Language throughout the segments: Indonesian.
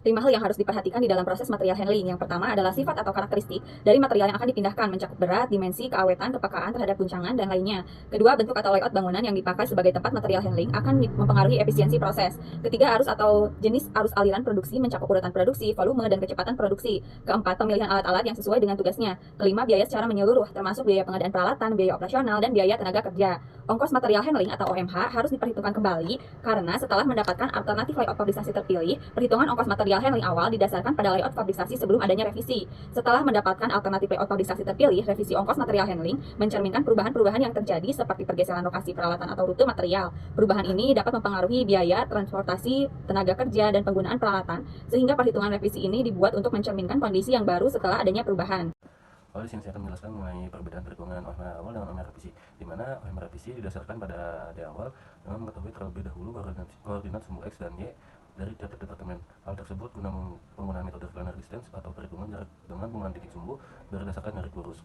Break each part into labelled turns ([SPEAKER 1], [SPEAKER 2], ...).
[SPEAKER 1] 5 hal yang harus diperhatikan di dalam proses material handling. Yang pertama adalah sifat atau karakteristik dari material yang akan dipindahkan, mencakup berat, dimensi, keawetan, kepekaan terhadap guncangan, dan lainnya. Kedua, bentuk atau layout bangunan yang dipakai sebagai tempat material handling akan mempengaruhi efisiensi proses. Ketiga, arus atau jenis arus aliran produksi, mencakup urutan produksi, volume, dan kecepatan produksi. Keempat, pemilihan alat-alat yang sesuai dengan tugasnya. Kelima, biaya secara menyeluruh, termasuk biaya pengadaan peralatan, biaya operasional, dan biaya tenaga kerja. Ongkos material handling atau OMH harus diperhitungkan kembali karena setelah mendapatkan alternatif layout fabrikasi terpilih, perhitungan ongkos material handling awal didasarkan pada layout fabrikasi sebelum adanya revisi. Setelah mendapatkan alternatif layout fabrikasi terpilih, revisi ongkos material handling mencerminkan perubahan-perubahan yang terjadi seperti pergeseran lokasi peralatan atau rute material. Perubahan ini dapat mempengaruhi biaya, transportasi, tenaga kerja, dan penggunaan peralatan, sehingga perhitungan revisi ini dibuat untuk mencerminkan kondisi yang baru setelah adanya perubahan.
[SPEAKER 2] Di sini saya akan menjelaskan mengenai perbedaan perhitungan OMR awal dengan OMR revisi, di mana OMR revisi didasarkan pada AD awal dengan mengetahui terlebih dahulu koordinat sumbu X dan Y dari tiap departemen. Hal tersebut guna penggunaan metode recliner distance atau perhitungan jarak dengan penggunaan titik sumbu berdasarkan garis lurus.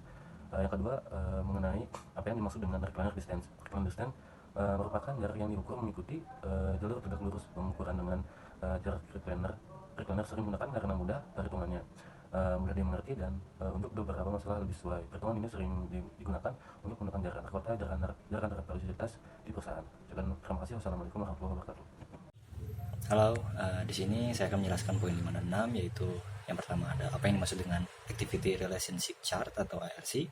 [SPEAKER 2] Yang kedua, mengenai apa yang dimaksud dengan recliner distance. Recliner distance merupakan jarak yang diukur mengikuti jalur tegak lurus. Pengukuran dengan jarak recliner sering menggunakan karena mudah perhitungannya, mudah dimengerti, dan untuk beberapa masalah lebih sesuai. Perhitungan ini sering digunakan untuk menentukan jarak antar kota, jarak antar fasilitas di perusahaan. Terima kasih. Wassalamualaikum warahmatullahi wabarakatuh.
[SPEAKER 3] Halo, di sini saya akan menjelaskan poin 5 dan 6, yaitu yang pertama ada apa yang dimaksud dengan Activity Relationship Chart atau ARC,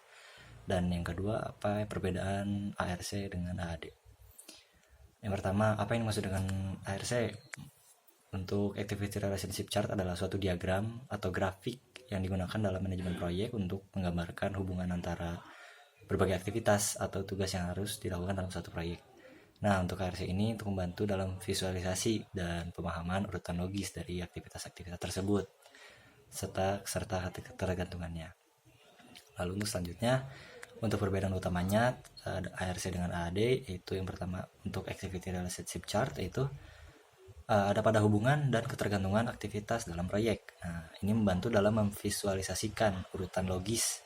[SPEAKER 3] dan yang kedua apa perbedaan ARC dengan AAD. Yang pertama, apa yang dimaksud dengan ARC? Untuk Activity Relationship Chart adalah suatu diagram atau grafik yang digunakan dalam manajemen proyek untuk menggambarkan hubungan antara berbagai aktivitas atau tugas yang harus dilakukan dalam suatu proyek. Nah, untuk ARC ini untuk membantu dalam visualisasi dan pemahaman urutan logis dari aktivitas-aktivitas tersebut serta ketergantungannya. Lalu untuk selanjutnya, untuk perbedaan utamanya ARC dengan AAD, yaitu yang pertama untuk Activity Relationship Chart, yaitu ada pada hubungan dan ketergantungan aktivitas dalam proyek. Nah, ini membantu dalam memvisualisasikan urutan logis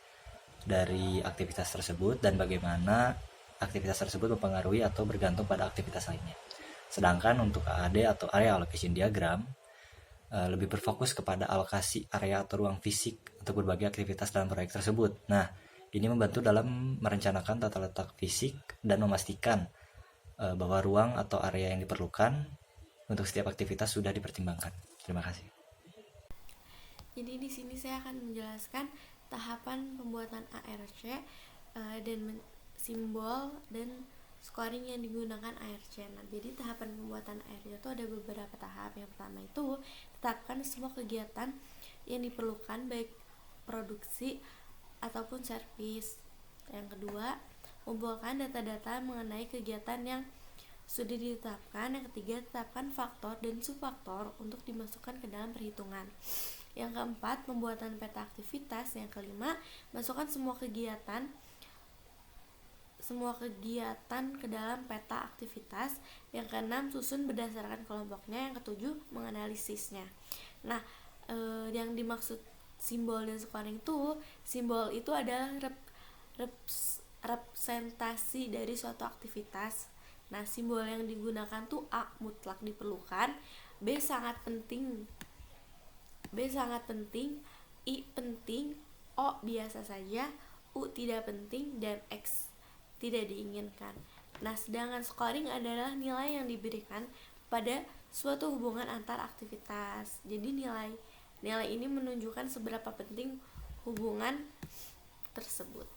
[SPEAKER 3] dari aktivitas tersebut dan bagaimana aktivitas tersebut mempengaruhi atau bergantung pada aktivitas lainnya. Sedangkan untuk AAD atau Area Allocation Diagram lebih berfokus kepada alokasi area atau ruang fisik untuk berbagai aktivitas dalam proyek tersebut. Nah, ini membantu dalam merencanakan tata letak fisik dan memastikan bahwa ruang atau area yang diperlukan untuk setiap aktivitas sudah dipertimbangkan. Terima kasih.
[SPEAKER 4] Jadi di sini saya akan menjelaskan tahapan pembuatan ARC dan simbol dan scoring yang digunakan ARC. Nah, jadi tahapan pembuatan ARC itu ada beberapa tahap. Yang pertama itu tetapkan semua kegiatan yang diperlukan baik produksi ataupun servis. Yang kedua, kumpulkan data-data mengenai kegiatan yang sudah ditetapkan. Yang ketiga, tetapkan faktor dan subfaktor untuk dimasukkan ke dalam perhitungan. Yang keempat, pembuatan peta aktivitas. Yang kelima, masukkan semua kegiatan ke dalam peta aktivitas. Yang keenam, susun berdasarkan kelompoknya. Yang ketujuh, menganalisisnya. Nah, yang dimaksud simbol dan scoring itu, simbol itu adalah representasi dari suatu aktivitas. Nah, simbol yang digunakan tuh A, mutlak diperlukan, B sangat penting, I penting, O biasa saja, U tidak penting, dan X tidak diinginkan. Nah, sedangkan scoring adalah nilai yang diberikan pada suatu hubungan antar aktivitas. Jadi nilai ini menunjukkan seberapa penting hubungan tersebut.